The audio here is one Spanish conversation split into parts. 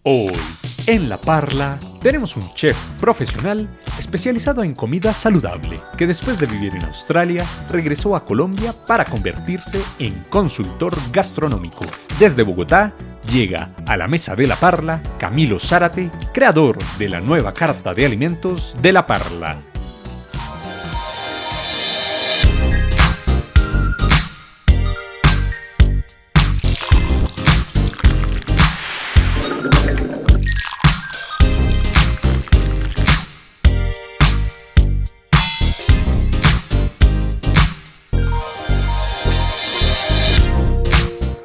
Hoy, en La Parla, tenemos un chef profesional especializado en comida saludable, que después de vivir en Australia, regresó a Colombia para convertirse en consultor gastronómico. Desde Bogotá, llega a la mesa de La Parla Camilo Zárate, creador de la nueva carta de alimentos de La Parla.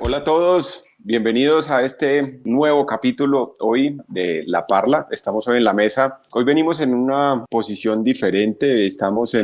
Hola a todos, bienvenidos a este nuevo capítulo hoy de La Parla. Estamos hoy en la mesa. Hoy venimos en una posición diferente, estamos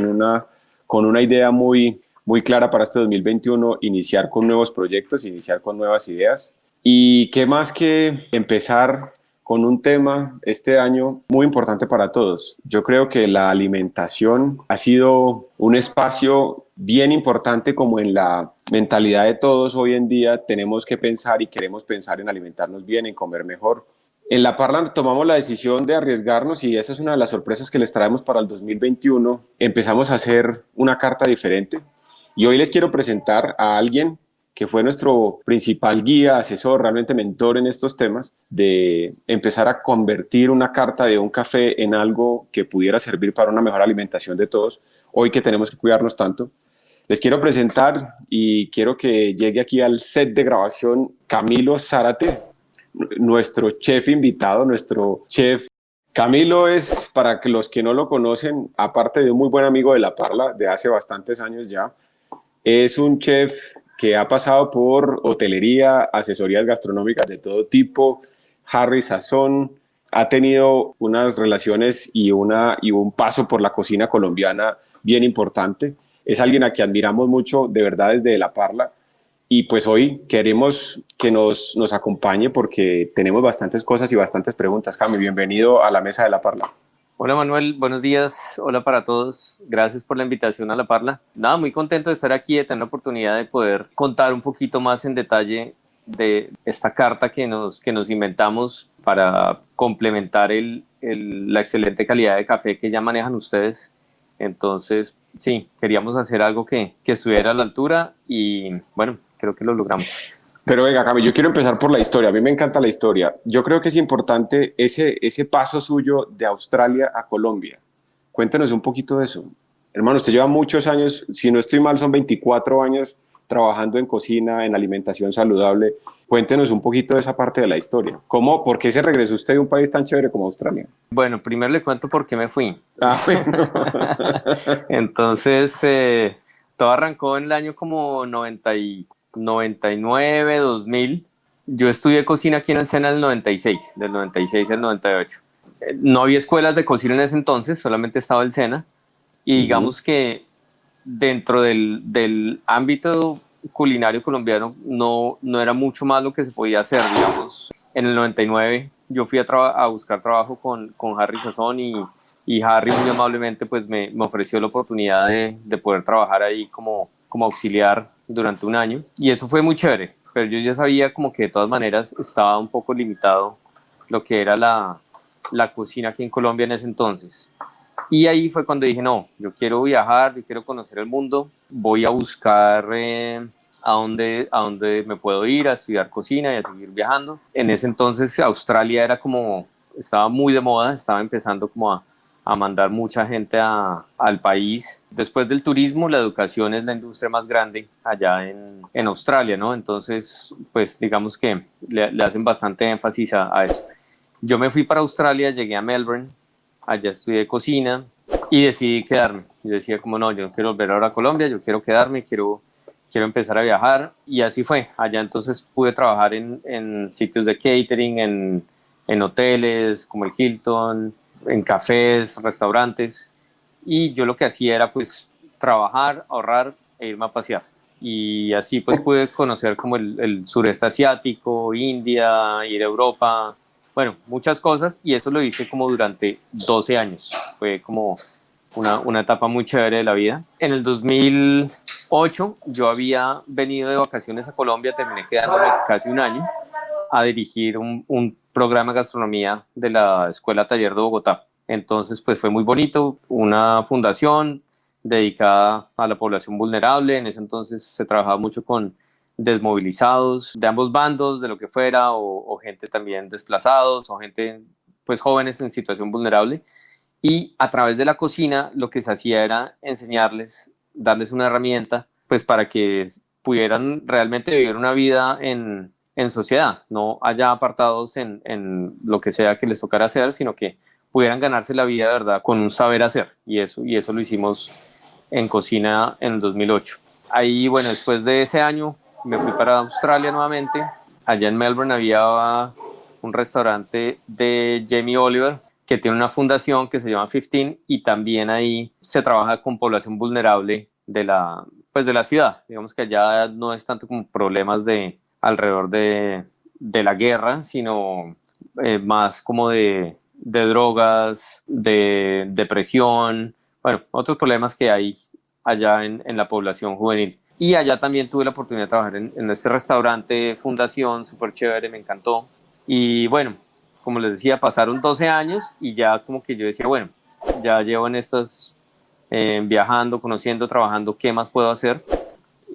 con una idea muy clara para este 2021, iniciar con nuevos proyectos, iniciar con nuevas ideas. Y qué más que empezar con un tema este año muy importante para todos. Yo creo que la alimentación ha sido un espacio bien importante, como en la mentalidad de todos hoy en día tenemos que pensar y queremos pensar en alimentarnos bien, en comer mejor. En La Parla tomamos la decisión de arriesgarnos y esa es una de las sorpresas que les traemos para el 2021. Empezamos a hacer una carta diferente y hoy les quiero presentar a alguien que fue nuestro principal guía, asesor, realmente mentor en estos temas, de empezar a convertir una carta de un café en algo que pudiera servir para una mejor alimentación de todos, hoy que tenemos que cuidarnos tanto. Les quiero presentar y quiero que llegue aquí al set de grabación Camilo Zárate, nuestro chef invitado, nuestro chef. Camilo es, para que los que no lo conocen, aparte de un muy buen amigo de La Parla de hace bastantes años ya, es un chef que ha pasado por hotelería, asesorías gastronómicas de todo tipo, Harry Sazón, ha tenido unas relaciones y un paso por la cocina colombiana bien importante. Es alguien a quien admiramos mucho, de verdad, desde La Parla. Y pues hoy queremos que nos acompañe porque tenemos bastantes cosas y bastantes preguntas. Cami, bienvenido a la mesa de La Parla. Hola Manuel, buenos días, hola para todos, gracias por la invitación a La Parla. Nada, muy contento de estar aquí, de tener la oportunidad de poder contar un poquito más en detalle de esta carta que nos inventamos para complementar la excelente calidad de café que ya manejan ustedes. Entonces, sí, queríamos hacer algo que estuviera a la altura y bueno, creo que lo logramos. Pero venga, Cami, yo quiero empezar por la historia. A mí me encanta la historia. Yo creo que es importante ese paso suyo de Australia a Colombia. Cuéntenos un poquito de eso. Hermano, usted lleva muchos años, si no estoy mal, son 24 años trabajando en cocina, en alimentación saludable. Cuéntenos un poquito de esa parte de la historia. ¿Por qué se regresó usted de un país tan chévere como Australia? Bueno, primero le cuento por qué me fui. Bueno. Entonces, todo arrancó en el año como 99, 2000. Yo estudié cocina aquí en el SENA del 96 al 98. No había escuelas de cocina en ese entonces, solamente estaba el SENA. Y digamos que dentro del ámbito culinario colombiano no era mucho más lo que se podía hacer, digamos. En el 99 yo fui a buscar trabajo con Harry Sazón y Harry muy amablemente pues me ofreció la oportunidad de poder trabajar ahí como auxiliar durante un año y eso fue muy chévere, pero yo ya sabía como que de todas maneras estaba un poco limitado lo que era la cocina aquí en Colombia en ese entonces. Y ahí fue cuando dije, no, yo quiero viajar, yo quiero conocer el mundo, voy a buscar a dónde me puedo ir a estudiar cocina y a seguir viajando. En ese entonces Australia estaba muy de moda, estaba empezando como a mandar mucha gente al país. Después del turismo, la educación es la industria más grande allá en Australia, ¿no? Entonces, pues digamos que le hacen bastante énfasis a eso. Yo me fui para Australia, llegué a Melbourne, allá estudié cocina y decidí quedarme. Yo decía como no, yo no quiero volver ahora a Colombia, yo quiero quedarme, quiero empezar a viajar y así fue. Allá entonces pude trabajar en sitios de catering, en hoteles como el Hilton, en cafés, restaurantes y yo lo que hacía era pues trabajar, ahorrar e irme a pasear y así pues pude conocer como el sureste asiático, India, ir a Europa, bueno, muchas cosas y eso lo hice como durante 12 años, fue como una etapa muy chévere de la vida. En el 2008 yo había venido de vacaciones a Colombia, terminé quedándome casi un año a dirigir un programa de gastronomía de la Escuela Taller de Bogotá. Entonces, pues fue muy bonito, una fundación dedicada a la población vulnerable. En ese entonces se trabajaba mucho con desmovilizados de ambos bandos, de lo que fuera, o gente también desplazados, o gente, pues jóvenes en situación vulnerable. Y a través de la cocina lo que se hacía era enseñarles, darles una herramienta, pues para que pudieran realmente vivir una vida en sociedad, no allá apartados en lo que sea que les tocara hacer, sino que pudieran ganarse la vida de verdad con un saber hacer. Y eso lo hicimos en cocina en el 2008. Ahí, bueno, después de ese año me fui para Australia nuevamente. Allá en Melbourne había un restaurante de Jamie Oliver, que tiene una fundación que se llama 15, y también ahí se trabaja con población vulnerable pues de la ciudad. Digamos que allá no es tanto como problemas alrededor de la guerra, sino más como de drogas, de depresión, bueno, otros problemas que hay allá en la población juvenil. Y allá también tuve la oportunidad de trabajar en este restaurante fundación, súper chévere, me encantó. Y bueno, como les decía, pasaron 12 años y ya como que yo decía, bueno, ya llevo en estas, viajando, conociendo, trabajando, ¿qué más puedo hacer?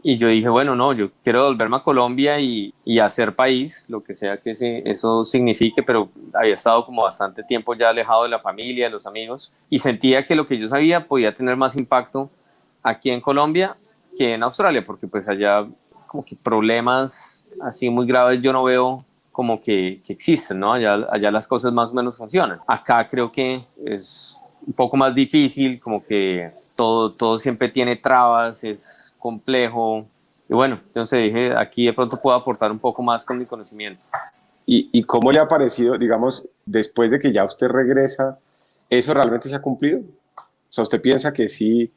Y yo dije, bueno, no, yo quiero volverme a Colombia y hacer país, lo que sea que eso signifique, pero había estado como bastante tiempo ya alejado de la familia, de los amigos, y sentía que lo que yo sabía podía tener más impacto aquí en Colombia que en Australia, porque pues allá como que problemas así muy graves yo no veo como que existen, ¿no? Allá las cosas más o menos funcionan. Acá creo que es un poco más difícil, como que todo siempre tiene trabas, es complejo. Y bueno, entonces dije, aquí de pronto puedo aportar un poco más con mi conocimiento. ¿Y cómo le ha parecido, digamos, después de que ya usted regresa, eso realmente se ha cumplido? O sea, ¿usted piensa que sí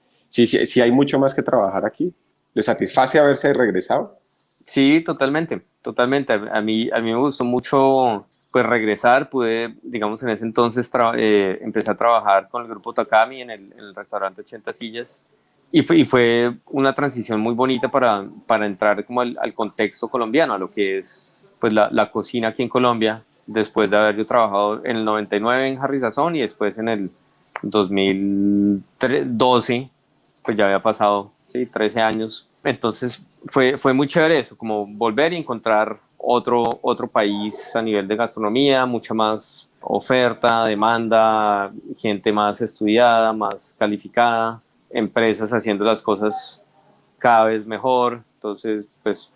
hay mucho más que trabajar aquí? ¿Le satisface haberse regresado? Sí, totalmente, totalmente. A mí me gustó mucho pues regresar. Pude, digamos, en ese entonces empecé a trabajar con el grupo Takami en el restaurante 80 Sillas, y fue una transición muy bonita para entrar como al contexto colombiano, a lo que es pues la cocina aquí en Colombia, después de haber yo trabajado en el 99 en Harry Sazón y después en el 2012, pues ya había pasado, sí, 13 años. Entonces fue muy chévere eso, como volver y encontrar otro país a nivel de gastronomía, mucha más oferta, demanda, gente más estudiada, más calificada, empresas haciendo las cosas cada vez mejor. Entonces, pues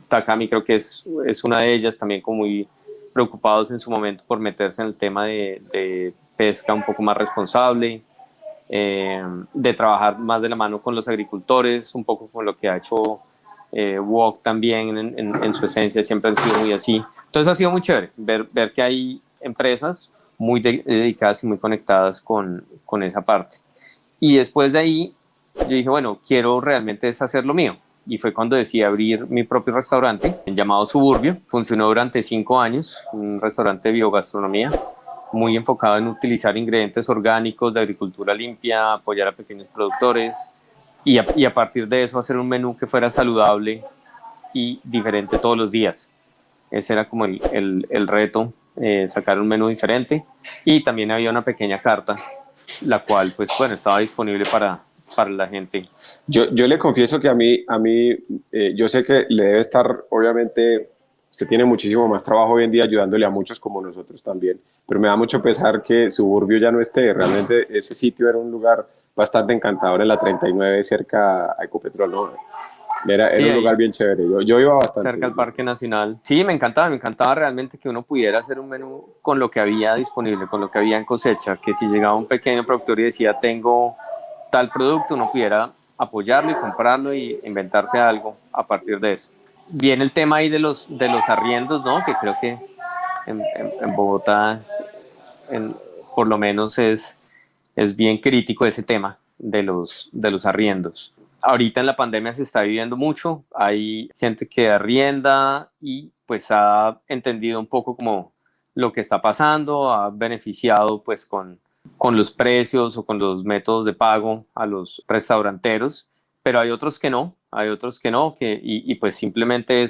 Takami creo que es una de ellas, también como muy preocupados en su momento por meterse en el tema de pesca un poco más responsable, de trabajar más de la mano con los agricultores, un poco con lo que ha hecho Wok también en su esencia, siempre han sido muy así. Entonces ha sido muy chévere ver que hay empresas muy dedicadas y muy conectadas con esa parte. Y después de ahí yo dije, bueno, quiero realmente hacer lo mío. Y fue cuando decidí abrir mi propio restaurante llamado Suburbio. Funcionó durante 5 años, un restaurante de biogastronomía muy enfocado en utilizar ingredientes orgánicos de agricultura limpia, apoyar a pequeños productores y a partir de eso hacer un menú que fuera saludable y diferente todos los días. Ese era como el reto, sacar un menú diferente, y también había una pequeña carta, la cual pues bueno, estaba disponible para la gente. Yo le confieso que yo sé que le debe estar, obviamente, usted tiene muchísimo más trabajo hoy en día ayudándole a muchos como nosotros también, pero me da mucho pesar que Suburbio ya no esté. Realmente ese sitio era un lugar bastante encantador en la 39 cerca a Ecopetrol, ¿no? Era Sí, un lugar ahí bien chévere, yo iba bastante. cerca del Parque Nacional. Sí, me encantaba realmente que uno pudiera hacer un menú con lo que había disponible, con lo que había en cosecha, que si llegaba un pequeño productor y decía, tengo tal producto, uno pudiera apoyarlo y comprarlo y inventarse algo a partir de eso. Viene el tema ahí de los arriendos, ¿no? Que creo que en Bogotá, en- por lo menos es bien crítico ese tema de los arriendos. Ahorita en la pandemia se está viviendo mucho, hay gente que arrienda y pues ha entendido un poco como lo que está pasando, ha beneficiado pues con los precios o con los métodos de pago a los restauranteros, pero hay otros que no, y pues simplemente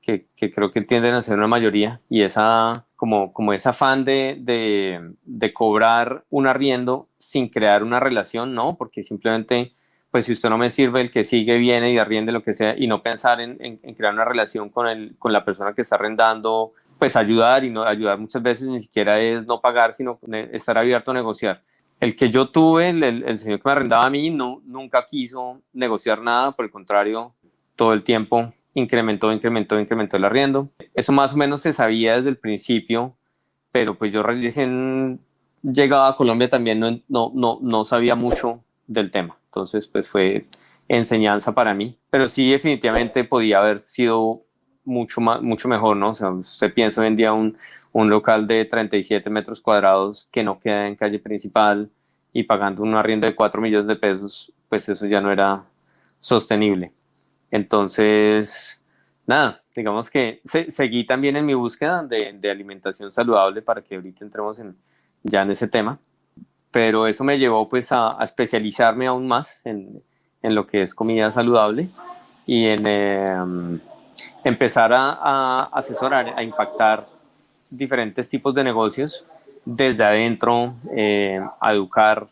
que creo que tienden a ser una mayoría, y esa, como ese afán de cobrar un arriendo sin crear una relación, ¿no? Porque simplemente, pues si usted no me sirve, el que sigue viene y arriende lo que sea, y no pensar en crear una relación con la persona que está arrendando, pues ayudar, y no ayudar muchas veces ni siquiera es no pagar, sino estar abierto a negociar. El que yo tuve, el señor que me arrendaba a mí, nunca quiso negociar nada, por el contrario, todo el tiempo incrementó el arriendo. Eso más o menos se sabía desde el principio, pero pues yo recién llegaba a Colombia también no sabía mucho del tema. Entonces pues fue enseñanza para mí, pero sí definitivamente podía haber sido mucho mejor, ¿no? O sea, usted piensa hoy en día un local de 37 metros cuadrados que no queda en calle principal y pagando un arriendo de 4 millones de pesos, pues eso ya no era sostenible. Entonces, nada, digamos que seguí también en mi búsqueda de alimentación saludable para que ahorita entremos ya en ese tema, pero eso me llevó pues a especializarme aún más en lo que es comida saludable y en empezar a asesorar, a impactar diferentes tipos de negocios desde adentro, a educar,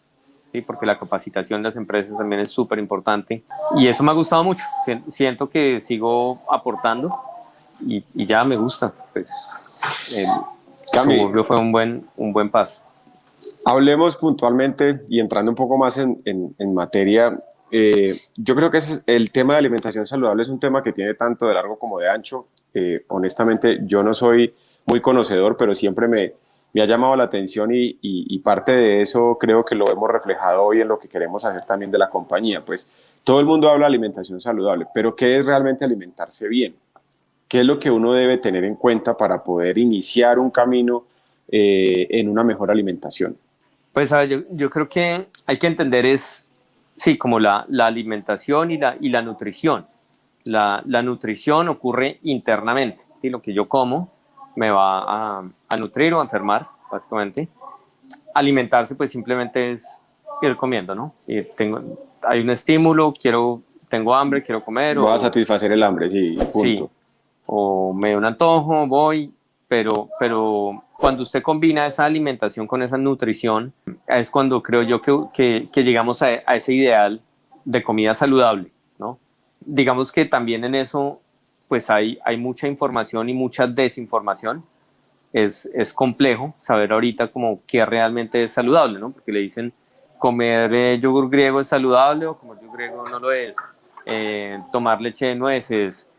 ¿sí? Porque la capacitación de las empresas también es súper importante y eso me ha gustado mucho. Siento que sigo aportando y ya me gusta. Pues el Suburbio fue un buen paso. Hablemos puntualmente y entrando un poco más en materia. Yo creo que el tema de alimentación saludable es un tema que tiene tanto de largo como de ancho. Honestamente, yo no soy muy conocedor, pero siempre me ha llamado la atención y parte de eso creo que lo hemos reflejado hoy en lo que queremos hacer también de la compañía. Pues todo el mundo habla de alimentación saludable, pero ¿qué es realmente alimentarse bien? ¿Qué es lo que uno debe tener en cuenta para poder iniciar un camino en una mejor alimentación? Pues a ver, yo creo que hay que entender sí, como la alimentación y la nutrición. La nutrición ocurre internamente, ¿sí? Lo que yo como me va a nutrir o a enfermar, básicamente. Alimentarse, pues simplemente es ir comiendo, ¿no? Hay un estímulo, tengo hambre, quiero comer. Voy a satisfacer el hambre, sí, punto. Sí, o me da un antojo, voy, pero cuando usted combina esa alimentación con esa nutrición, es cuando creo yo que llegamos a ese ideal de comida saludable, ¿no? Digamos que también en eso pues hay mucha información y mucha desinformación. Es complejo saber ahorita como qué realmente es saludable, ¿no? Porque le dicen comer yogur griego es saludable o comer yogur griego no lo es. Tomar leche de nueces,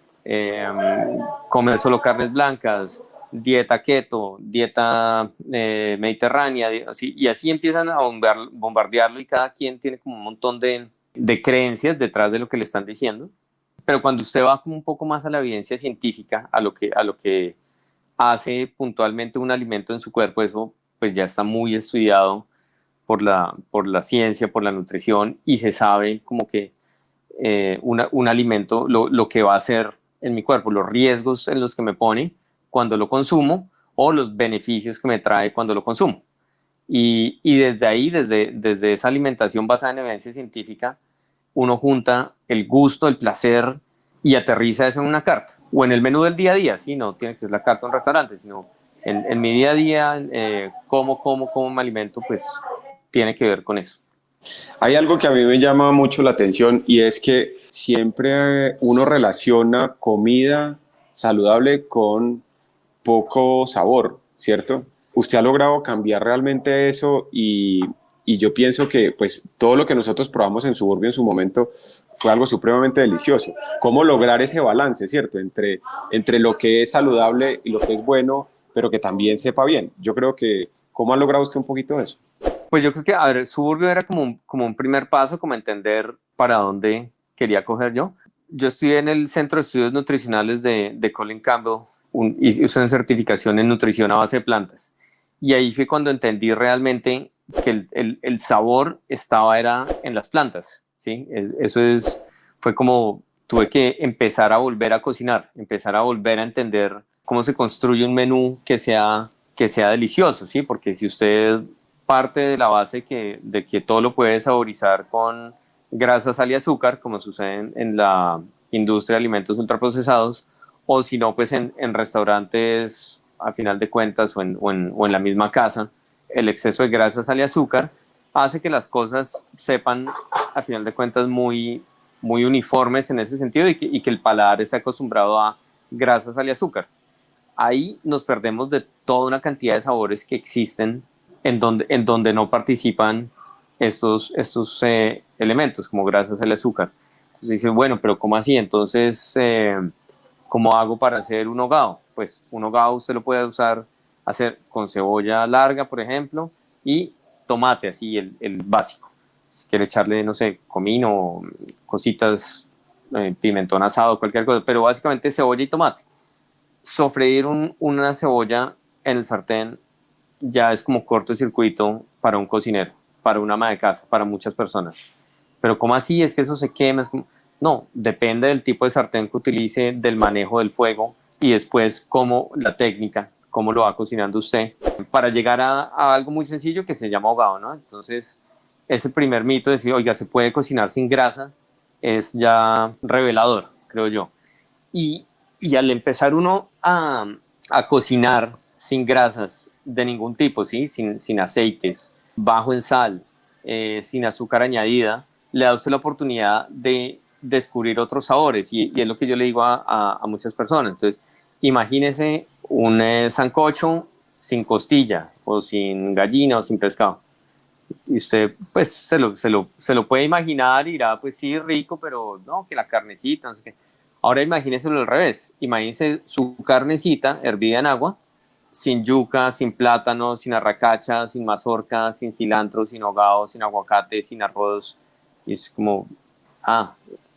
comer solo carnes blancas, dieta keto, dieta mediterránea, y así empiezan a bombardearlo y cada quien tiene como un montón de creencias detrás de lo que le están diciendo. Pero cuando usted va como un poco más a la evidencia científica, a lo que hace puntualmente un alimento en su cuerpo, eso pues ya está muy estudiado por la ciencia, por la nutrición, y se sabe como que un alimento, lo que va a hacer en mi cuerpo, los riesgos en los que me pone cuando lo consumo o los beneficios que me trae cuando lo consumo. Y desde ahí, desde esa alimentación basada en evidencia científica, uno junta el gusto, el placer y aterriza eso en una carta o en el menú del día a día. Sí, no tiene que ser la carta de un restaurante, sino en mi día a día, cómo me alimento, pues tiene que ver con eso. Hay algo que a mí me llama mucho la atención y es que siempre uno relaciona comida saludable con poco sabor, ¿cierto? Usted ha logrado cambiar realmente eso y yo pienso que pues todo lo que nosotros probamos en Suburbio en su momento fue algo supremamente delicioso. ¿Cómo lograr ese balance, cierto? Entre lo que es saludable y lo que es bueno, pero que también sepa bien. Yo creo que, ¿cómo ha logrado usted un poquito eso? Pues yo creo que, a ver, Suburbio era como un primer paso, como entender para dónde quería coger yo. Yo estudié en el Centro de Estudios Nutricionales de Colin Campbell, hice una certificación en nutrición a base de plantas. Y ahí fue cuando entendí realmente que el sabor era en las plantas, ¿sí? Fue como tuve que empezar a volver a cocinar, empezar a volver a entender cómo se construye un menú que sea delicioso, ¿sí? Porque si usted parte de la base de que todo lo puede saborizar con grasa, sal y azúcar, como sucede en la industria de alimentos ultraprocesados, o si no, pues en restaurantes, a final de cuentas, o en la misma casa, el exceso de grasa, sal y azúcar hace que las cosas sepan, a final de cuentas, muy, muy uniformes en ese sentido y que el paladar esté acostumbrado a grasa, sal y azúcar. Ahí nos perdemos de toda una cantidad de sabores que existen en donde no participan estos elementos como grasa, sal y azúcar. Entonces dice, bueno, pero ¿cómo así? Entonces, ¿cómo hago para hacer un hogao? Pues un hogao usted lo puede hacer con cebolla larga, por ejemplo, y tomate, así el básico. Si quiere echarle, no sé, comino, cositas, pimentón asado, cualquier cosa, pero básicamente cebolla y tomate. Sofreír una cebolla en el sartén ya es como cortocircuito para un cocinero, para una ama de casa, para muchas personas. Pero ¿cómo así? Es que eso se quema. No, depende del tipo de sartén que utilice, del manejo del fuego y después cómo la técnica, cómo lo va cocinando usted, para llegar a algo muy sencillo que se llama ahogado, ¿no? Entonces, ese primer mito de decir, oiga, se puede cocinar sin grasa, es ya revelador, creo yo. Y al empezar uno a cocinar sin grasas de ningún tipo, ¿sí? Sin aceites, bajo en sal, sin azúcar añadida, le da a usted la oportunidad de descubrir otros sabores y es lo que yo le digo a muchas personas. Entonces, imagínese un sancocho sin costilla o sin gallina o sin pescado. Y usted pues se lo puede imaginar y dirá, pues sí, rico, pero no, que la carnecita, no sé qué. Ahora imagínenselo al revés. Imagínense su carnecita hervida en agua, sin yuca, sin plátano, sin arracacha, sin mazorca, sin cilantro, sin hogao, sin aguacate, sin arroz. Y es como,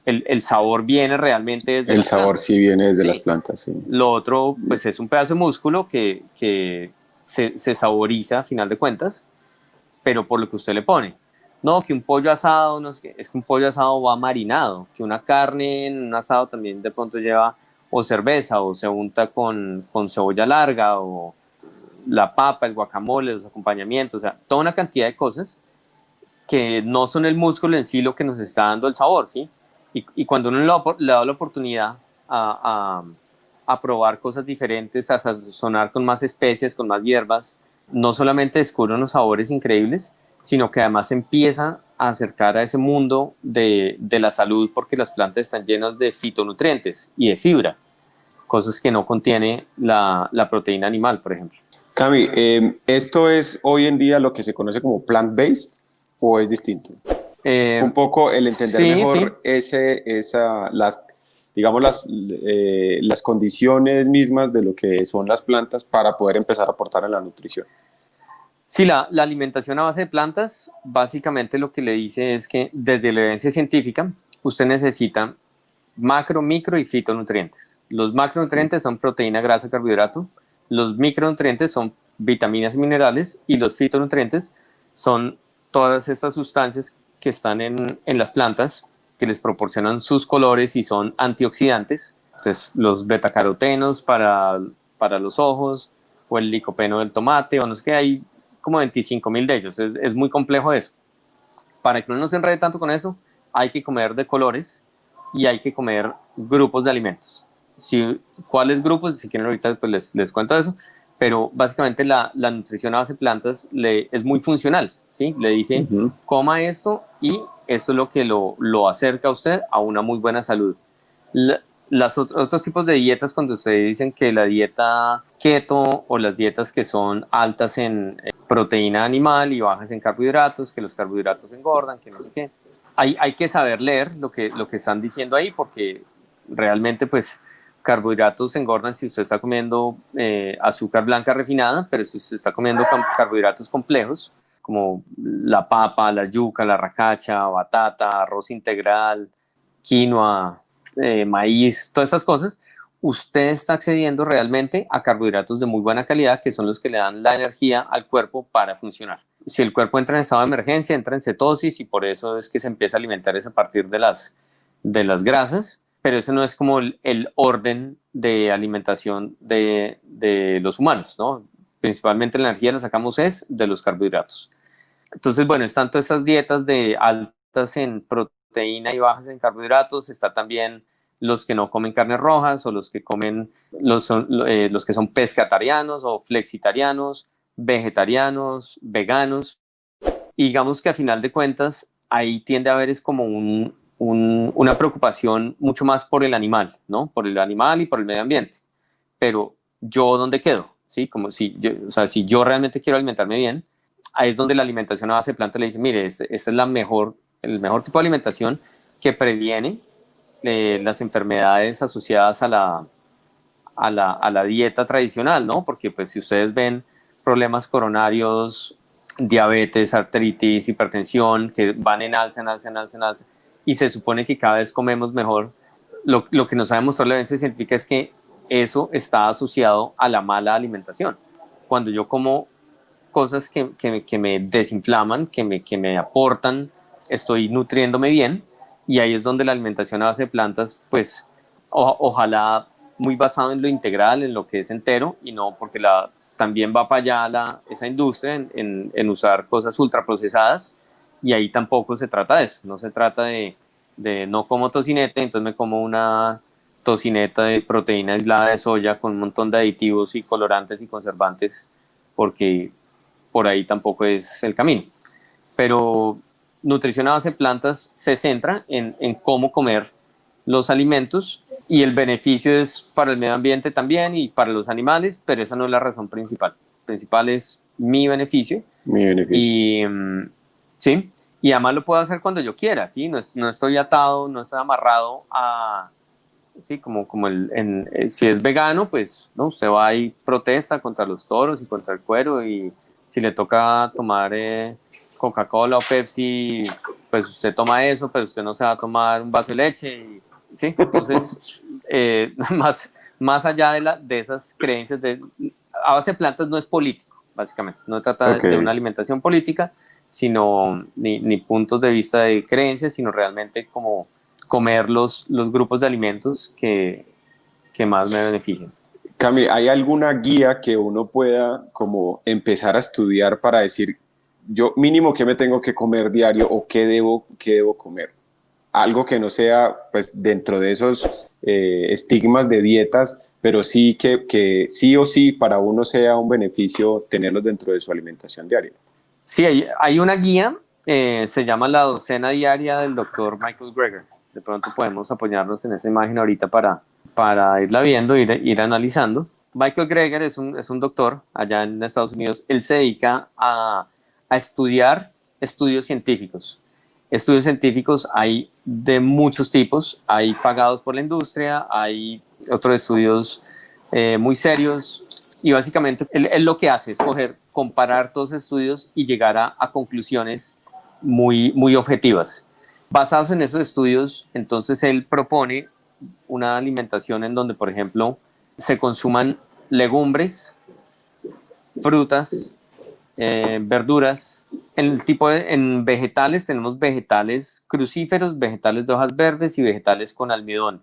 el sabor viene realmente desde El las sabor plantas. sí viene desde Sí. las plantas, sí. Lo otro, pues es un pedazo de músculo que se saboriza a final de cuentas, pero por lo que usted le pone. No, que un pollo asado, no sé qué, es que un pollo asado va marinado, que una carne en un asado también de pronto lleva o cerveza o se unta con cebolla larga o la papa, el guacamole, los acompañamientos, o sea, toda una cantidad de cosas que no son el músculo en sí lo que nos está dando el sabor, ¿sí? Y cuando uno le da la oportunidad a probar cosas diferentes, a sazonar con más especias, con más hierbas, no solamente descubre unos sabores increíbles, sino que además empieza a acercar a ese mundo de la salud porque las plantas están llenas de fitonutrientes y de fibra, cosas que no contiene la proteína animal, por ejemplo. Cami, ¿esto es hoy en día lo que se conoce como plant-based o es distinto? Un poco el entender Sí, mejor digamos, las condiciones mismas de lo que son las plantas para poder empezar a aportar en la nutrición. Sí, la alimentación a base de plantas, básicamente lo que le dice es que desde la evidencia científica, usted necesita macro, micro y fitonutrientes. Los macronutrientes son proteína, grasa, carbohidrato. Los micronutrientes son vitaminas y minerales y los fitonutrientes son todas estas sustancias que están en las plantas que les proporcionan sus colores y son antioxidantes. Entonces, los betacarotenos para los ojos o el licopeno del tomate o no sé qué, hay como 25.000 de ellos. Es muy complejo eso. Para que uno no se enrede tanto con eso, hay que comer de colores y hay que comer grupos de alimentos. ¿Cuáles grupos? Si quieren ahorita pues les cuento eso, pero básicamente la nutrición a base de plantas es muy funcional, ¿sí? Le dice, coma esto y esto es lo que lo acerca a usted a una muy buena salud. Otros tipos de dietas, cuando ustedes dicen que la dieta keto o las dietas que son altas en proteína animal y bajas en carbohidratos, que los carbohidratos engordan, que no sé qué, hay que saber leer lo que están diciendo ahí porque realmente pues carbohidratos engordan si usted está comiendo azúcar blanca refinada, pero si usted está comiendo carbohidratos complejos como la papa, la yuca, la racacha, batata, arroz integral, quinoa, maíz, todas estas cosas, usted está accediendo realmente a carbohidratos de muy buena calidad que son los que le dan la energía al cuerpo para funcionar. Si el cuerpo entra en estado de emergencia, entra en cetosis y por eso es que se empieza a alimentar es a partir de las grasas, pero ese no es como el orden de alimentación de los humanos, ¿no? Principalmente la energía la sacamos es de los carbohidratos. Entonces, bueno, están todas estas dietas de altas en proteína y bajas en carbohidratos, está también los que no comen carnes rojas o los que comen, los que son pescatarianos o flexitarianos, vegetarianos, veganos. Y digamos que a final de cuentas ahí tiende a haber es como una preocupación mucho más por el animal, ¿no? Por el animal y por el medio ambiente. Pero ¿yo dónde quedo? ¿Sí? Como si yo, o sea, si yo realmente quiero alimentarme bien, ahí es donde la alimentación a base de plantas le dice, mire, esta es el mejor tipo de alimentación que previene las enfermedades asociadas a la dieta tradicional, ¿no? Porque pues si ustedes ven problemas coronarios, diabetes, artritis, hipertensión, que van en alza, en alza, en alza, en alza, y se supone que cada vez comemos mejor, lo que nos ha demostrado la evidencia científica es que eso está asociado a la mala alimentación. Cuando yo como cosas que me desinflaman, que me aportan, estoy nutriéndome bien, y ahí es donde la alimentación a base de plantas, pues ojalá muy basado en lo integral, en lo que es entero, y no porque también va para allá esa industria en usar cosas ultraprocesadas, y ahí tampoco se trata de eso, no se trata de no como tocineta, entonces me como una tocineta de proteína aislada de soya con un montón de aditivos y colorantes y conservantes, porque por ahí tampoco es el camino. Pero nutrición a base de plantas se centra en cómo comer los alimentos, y el beneficio es para el medio ambiente también y para los animales, pero esa no es la razón principal. Principal es mi beneficio. Mi beneficio. Y, sí, y además lo puedo hacer cuando yo quiera, ¿sí? No estoy atado, no estoy amarrado a, sí, como si es vegano, pues no, usted va y protesta contra los toros y contra el cuero, y si le toca tomar Coca-Cola o Pepsi, pues usted toma eso, pero usted no se va a tomar un vaso de leche, ¿sí? Entonces, más allá de esas creencias, a base de plantas no es político, básicamente, no trata de una alimentación política, sino ni puntos de vista de creencias, sino realmente como comer los grupos de alimentos que más me benefician. Cami, ¿hay alguna guía que uno pueda como empezar a estudiar para decir, yo mínimo qué me tengo que comer diario o qué debo comer? Algo que no sea pues dentro de esos estigmas de dietas, pero sí que sí o sí para uno sea un beneficio tenerlos dentro de su alimentación diaria. Sí, hay una guía, se llama La Docena Diaria del Dr. Michael Greger. De pronto podemos apoyarnos en esa imagen ahorita para irla viendo, ir analizando. Michael Greger es un doctor allá en Estados Unidos. Él se dedica a estudiar estudios científicos. Estudios científicos hay de muchos tipos. Hay pagados por la industria, hay otros estudios muy serios. Y básicamente él lo que hace es comparar todos los estudios y llegar a conclusiones muy, muy objetivas. Basados en esos estudios, entonces él propone una alimentación en donde, por ejemplo, se consuman legumbres, frutas, verduras. En vegetales tenemos vegetales crucíferos, vegetales de hojas verdes y vegetales con almidón.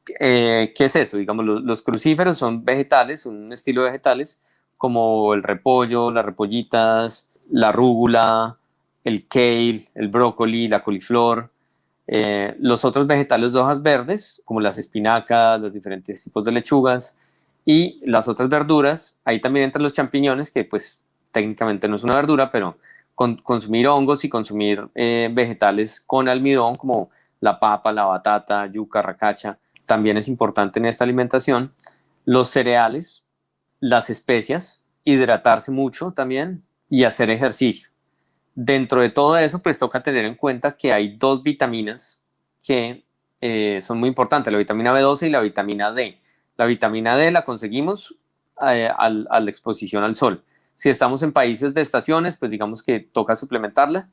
¿Qué es eso? Digamos, los crucíferos son vegetales, un estilo de vegetales como el repollo, las repollitas, la rúgula, el kale, el brócoli, la coliflor. Los otros vegetales de hojas verdes, como las espinacas, los diferentes tipos de lechugas, y las otras verduras, ahí también entran los champiñones, que pues técnicamente no es una verdura, pero consumir hongos y consumir vegetales con almidón, como la papa, la batata, yuca, racacha, también es importante en esta alimentación. Los cereales, las especias, hidratarse mucho también y hacer ejercicio. Dentro de todo eso, pues toca tener en cuenta que hay dos vitaminas que son muy importantes, la vitamina B12 y la vitamina D. La vitamina D la conseguimos a la exposición al sol. Si estamos en países de estaciones, pues digamos que toca suplementarla.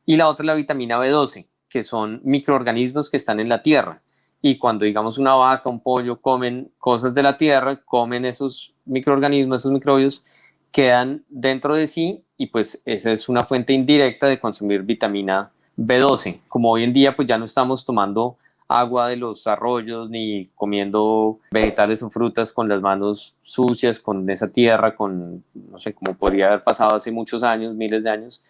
Y la otra es la vitamina B12, que son microorganismos que están en la tierra. Y cuando, digamos, una vaca, un pollo comen cosas de la tierra, comen esos microorganismos, esos microbios, quedan dentro de sí, y pues esa es una fuente indirecta de consumir vitamina B12. Como hoy en día pues ya no estamos tomando agua de los arroyos ni comiendo vegetales o frutas con las manos sucias, con esa tierra, no sé, como podría haber pasado hace muchos años, miles de años.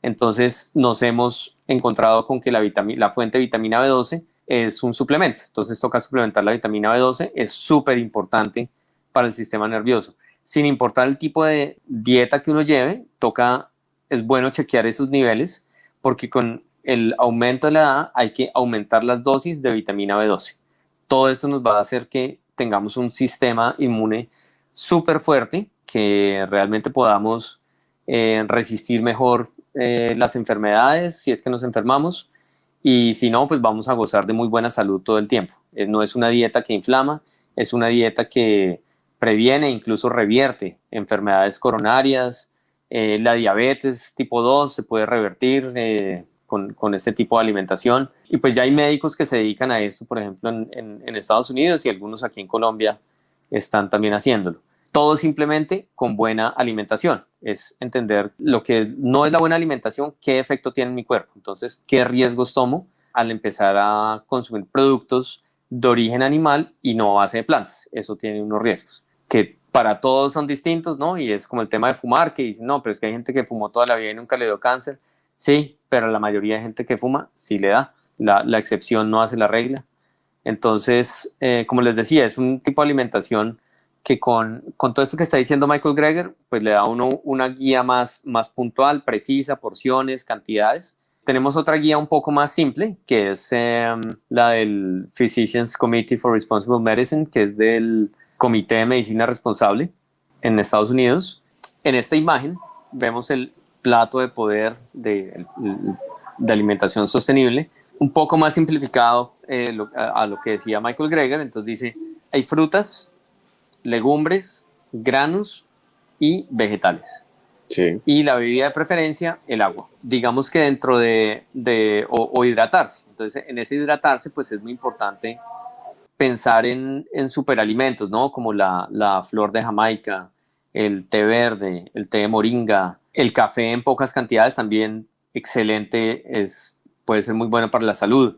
Entonces nos hemos encontrado con que la fuente de vitamina B12 es un suplemento. Entonces toca suplementar la vitamina B12, es súper importante para el sistema nervioso. Sin importar el tipo de dieta que uno lleve, es bueno chequear esos niveles, porque con el aumento de la edad hay que aumentar las dosis de vitamina B12. Todo esto nos va a hacer que tengamos un sistema inmune súper fuerte, que realmente podamos resistir mejor las enfermedades si es que nos enfermamos, y si no, pues vamos a gozar de muy buena salud todo el tiempo. No es una dieta que inflama, es una dieta que previene, incluso revierte enfermedades coronarias. La diabetes tipo 2 se puede revertir con este tipo de alimentación, y pues ya hay médicos que se dedican a esto, por ejemplo en Estados Unidos, y algunos aquí en Colombia están también haciéndolo. Todo simplemente con buena alimentación. Es entender lo que no es la buena alimentación, qué efecto tiene en mi cuerpo. Entonces, qué riesgos tomo al empezar a consumir productos de origen animal y no a base de plantas. Eso tiene unos riesgos que para todos son distintos, ¿no? Y es como el tema de fumar, que dicen, no, pero es que hay gente que fumó toda la vida y nunca le dio cáncer. Sí, pero la mayoría de gente que fuma sí le da. La excepción no hace la regla. Entonces, como les decía, es un tipo de alimentación que con todo esto que está diciendo Michael Greger, pues le da a uno una guía más puntual, precisa, porciones, cantidades. Tenemos otra guía un poco más simple, que es la del Physicians Committee for Responsible Medicine, que es del Comité de Medicina Responsable en Estados Unidos. En esta imagen vemos el plato de poder de alimentación sostenible, un poco más simplificado a lo que decía Michael Greger. Entonces dice, hay frutas, legumbres, granos y vegetales. Sí. Y la bebida de preferencia, el agua. Digamos que dentro o hidratarse. Entonces, en ese hidratarse, pues es muy importante pensar en superalimentos, ¿no? Como la flor de Jamaica, el té verde, el té de moringa, el café en pocas cantidades también excelente, puede ser muy bueno para la salud.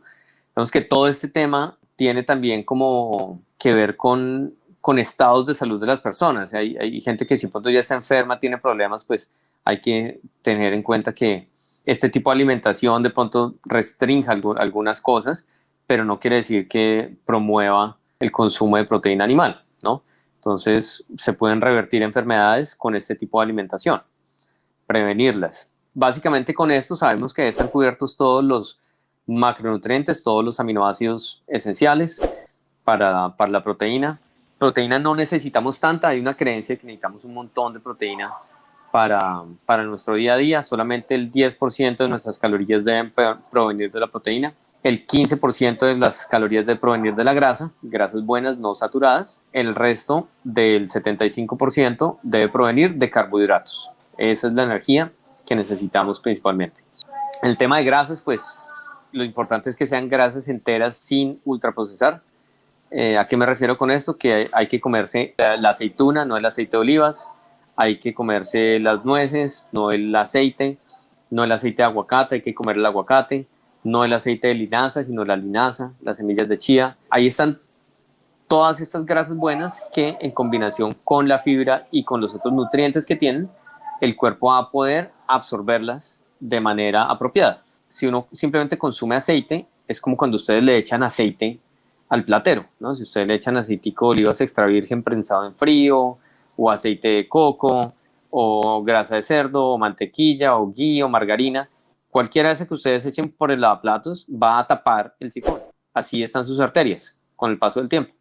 Vemos que todo este tema tiene también como que ver con estados de salud de las personas. Hay gente que si pronto ya está enferma, tiene problemas, pues hay que tener en cuenta que este tipo de alimentación de pronto restrinja algunas cosas, pero no quiere decir que promueva el consumo de proteína animal, ¿no? Entonces se pueden revertir enfermedades con este tipo de alimentación, prevenirlas. Básicamente con esto sabemos que están cubiertos todos los macronutrientes, todos los aminoácidos esenciales para la proteína. Proteína no necesitamos tanta, hay una creencia de que necesitamos un montón de proteína para nuestro día a día. Solamente el 10% de nuestras calorías deben provenir de la proteína, el 15% de las calorías deben provenir de la grasas buenas no saturadas, el resto del 75% debe provenir de carbohidratos. Esa es la energía que necesitamos principalmente. El tema de grasas, pues lo importante es que sean grasas enteras sin ultraprocesar. ¿A qué me refiero con esto? Que hay que comerse la aceituna, no el aceite de olivas. Hay que comerse las nueces, no el aceite. No el aceite de aguacate, hay que comer el aguacate. No el aceite de linaza, sino la linaza, las semillas de chía. Ahí están todas estas grasas buenas que, en combinación con la fibra y con los otros nutrientes que tienen, el cuerpo va a poder absorberlas de manera apropiada. Si uno simplemente consume aceite, es como cuando ustedes le echan aceite al platero, ¿no? Si ustedes le echan aceitico de olivas extra virgen prensado en frío, o aceite de coco, o grasa de cerdo, o mantequilla, o ghee, o margarina, cualquiera de esas que ustedes echen por el lavaplatos va a tapar el sifón. Así están sus arterias con el paso del tiempo.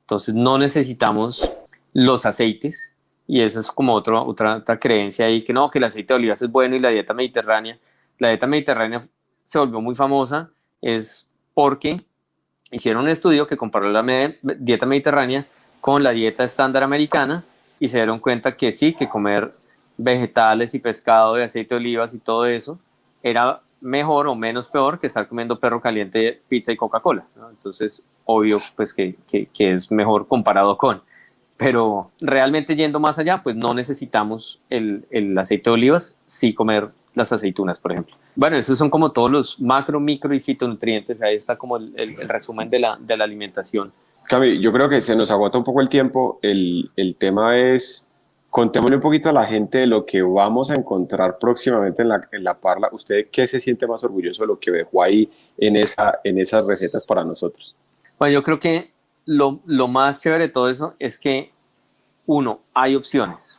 Entonces no necesitamos los aceites, y eso es como otra creencia ahí, que no, que el aceite de olivas es bueno y la dieta mediterránea se volvió muy famosa, es porque hicieron un estudio que comparó la dieta mediterránea con la dieta estándar americana y se dieron cuenta que sí, que comer vegetales y pescado de aceite de olivas y todo eso era mejor o menos peor que estar comiendo perro caliente, pizza y Coca-Cola, ¿no? Entonces, obvio, pues que es mejor comparado con. Pero realmente yendo más allá, pues no necesitamos el aceite de olivas, sí comer las aceitunas, por ejemplo. Bueno, esos son como todos los macro, micro y fitonutrientes. Ahí está como el resumen de la alimentación. Cami, yo creo que se nos agota un poco el tiempo. El tema es Contémosle un poquito a la gente de lo que vamos a encontrar próximamente en la Parla. ¿Usted qué se siente más orgulloso de lo que dejó ahí en esas recetas para nosotros? Bueno, yo creo que lo más chévere de todo eso es que, uno, hay opciones,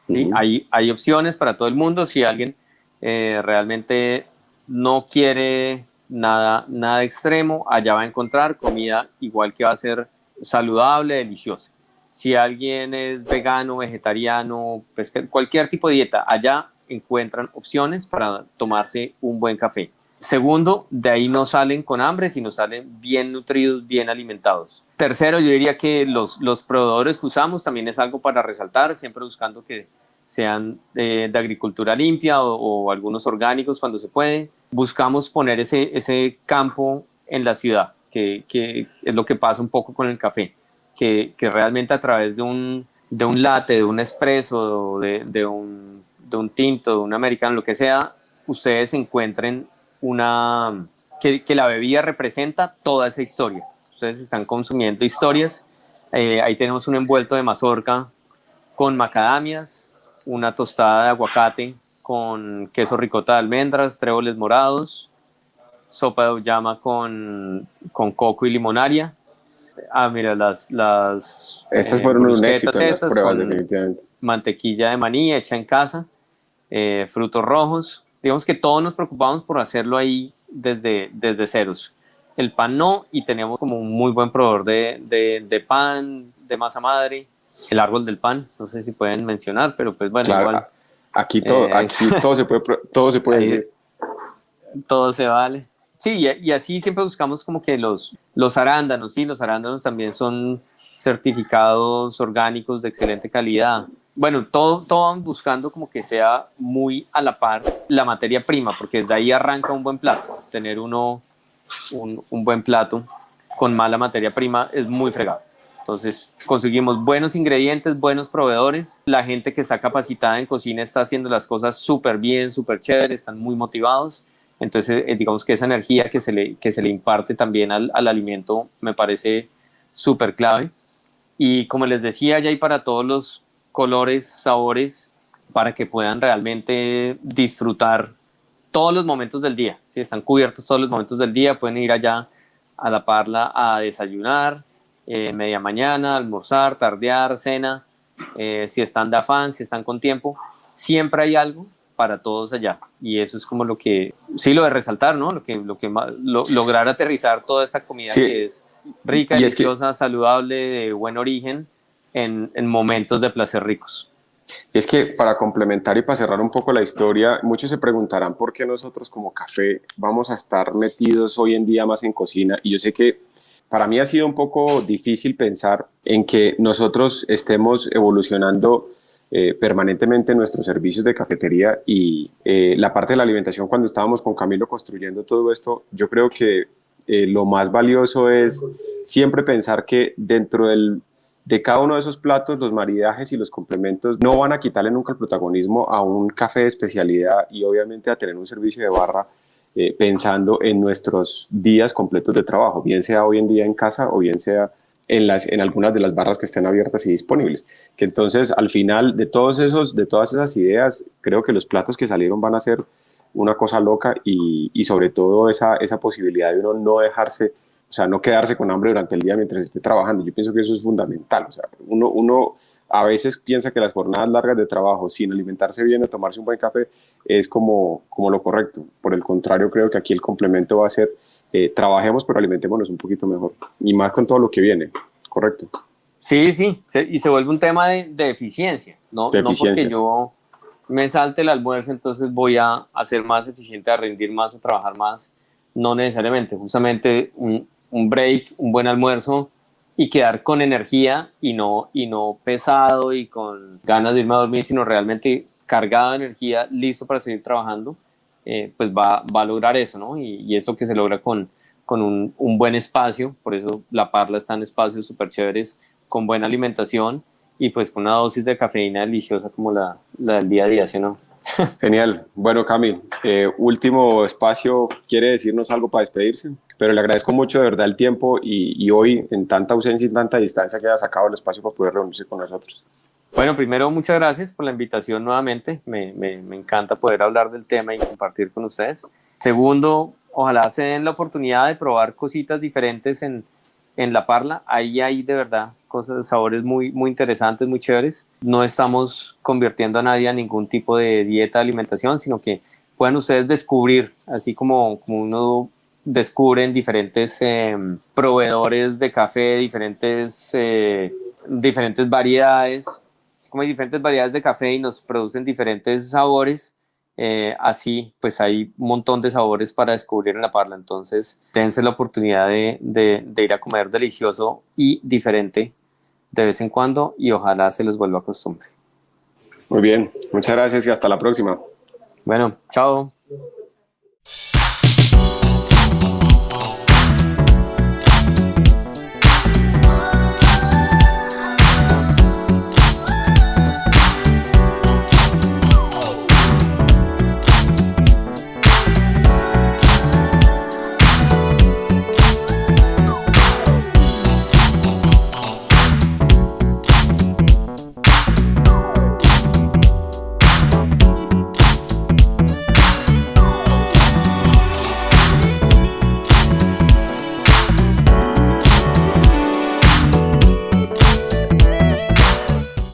¿sí? Ujú. Hay opciones para todo el mundo. Si alguien realmente no quiere nada extremo, allá va a encontrar comida igual que va a ser saludable, deliciosa. Si alguien es vegano, vegetariano, cualquier tipo de dieta, allá encuentran opciones para tomarse un buen café. Segundo, de ahí no salen con hambre, sino salen bien nutridos, bien alimentados. Tercero, yo diría que los proveedores que usamos también es algo para resaltar, siempre buscando que sean de agricultura limpia o algunos orgánicos cuando se puede. Buscamos poner ese campo en la ciudad, que es lo que pasa un poco con el café, que realmente a través de un latte, de un espresso, de un tinto, de un americano, lo que sea, ustedes encuentren que la bebida representa toda esa historia. Ustedes están consumiendo historias. Ahí tenemos un envuelto de mazorca con macadamias, una tostada de aguacate con queso ricota de almendras, tréboles morados, sopa de auyama con coco y limonaria. Mira, Estas fueron un éxito brusquetas en las estas pruebas, con definitivamente. mantequilla de maní hecha en casa, frutos rojos. Digamos que todos nos preocupamos por hacerlo ahí desde ceros. El pan no, y tenemos como un muy buen proveedor de pan, de masa madre, el árbol del pan, no sé si pueden mencionar, pero pues bueno, Claro, igual aquí todo se puede ahí decir. todo se vale. Sí, y así siempre buscamos como que los arándanos, sí, los arándanos también son certificados orgánicos de excelente calidad. Bueno, todo vamos buscando como que sea muy a la par la materia prima, porque desde ahí arranca un buen plato. Tener un buen plato con mala materia prima es muy fregado. Entonces conseguimos buenos ingredientes, buenos proveedores, la gente que está capacitada en cocina está haciendo las cosas súper bien, súper chévere, están muy motivados. Entonces digamos que esa energía que se le imparte también al alimento me parece súper clave. Y como les decía, ya hay para todos los colores, sabores, para que puedan realmente disfrutar todos los momentos del día. Si están cubiertos todos los momentos del día, pueden ir allá a la Parla a desayunar, media mañana, almorzar, tardear, cena. Si están de afán, si están con tiempo, siempre hay algo para todos allá. Y eso es como lo que, sí, lo de resaltar, ¿no? Lograr aterrizar toda esta comida Sí, que es rica, y es que deliciosa, saludable, de buen origen, en momentos de placer ricos. Es que para complementar y para cerrar un poco la historia, muchos se preguntarán por qué nosotros como café vamos a estar metidos hoy en día más en cocina. Y yo sé que para mí ha sido un poco difícil pensar en que nosotros estemos evolucionando permanentemente nuestros servicios de cafetería y la parte de la alimentación. Cuando estábamos con Camilo construyendo todo esto, yo creo que lo más valioso es siempre pensar que de cada uno de esos platos, los maridajes y los complementos no van a quitarle nunca el protagonismo a un café de especialidad y obviamente a tener un servicio de barra pensando en nuestros días completos de trabajo, bien sea hoy en día en casa o bien sea en algunas de las barras que estén abiertas y disponibles. Que entonces, al final de de todas esas ideas, creo que los platos que salieron van a ser una cosa loca y sobre todo esa posibilidad de uno no dejarse, o sea, no quedarse con hambre durante el día mientras esté trabajando. Yo pienso que eso es fundamental. O sea, uno a veces piensa que las jornadas largas de trabajo sin alimentarse bien o tomarse un buen café es como lo correcto. Por el contrario, creo que aquí el complemento va a ser trabajemos pero alimentémonos un poquito mejor y más con todo lo que viene, correcto. Sí, sí, y se vuelve un tema de eficiencia, no porque yo me salte el almuerzo, entonces voy a ser más eficiente, a rendir más, a trabajar más. No necesariamente, justamente un break, un buen almuerzo y quedar con energía y no pesado y con ganas de irme a dormir, sino realmente cargado de energía, listo para seguir trabajando, pues va a lograr eso, ¿no? Y es lo que se logra con un buen espacio. Por eso La Parla está en espacios súper chéveres, con buena alimentación y pues con una dosis de cafeína deliciosa como la del día a día, ¿sí o no? Genial. Bueno, Cami, último espacio, ¿quiere decirnos algo para despedirse? Pero le agradezco mucho de verdad el tiempo y hoy, en tanta ausencia y tanta distancia, que haya sacado el espacio para poder reunirse con nosotros. Bueno, primero, muchas gracias por la invitación nuevamente. Me encanta poder hablar del tema y compartir con ustedes. Segundo, ojalá se den la oportunidad de probar cositas diferentes en La Parla. Ahí hay de verdad cosas, sabores muy, muy interesantes, muy chéveres. No estamos convirtiendo a nadie a ningún tipo de dieta, alimentación, sino que puedan ustedes descubrir, así como uno descubre en diferentes proveedores de café, diferentes variedades, así como hay diferentes variedades de café y nos producen diferentes sabores. Así pues hay un montón de sabores para descubrir en La Parla, entonces dense la oportunidad de ir a comer delicioso y diferente de vez en cuando y ojalá se los vuelva costumbre. Muy bien, muchas gracias y hasta la próxima. Bueno, chao.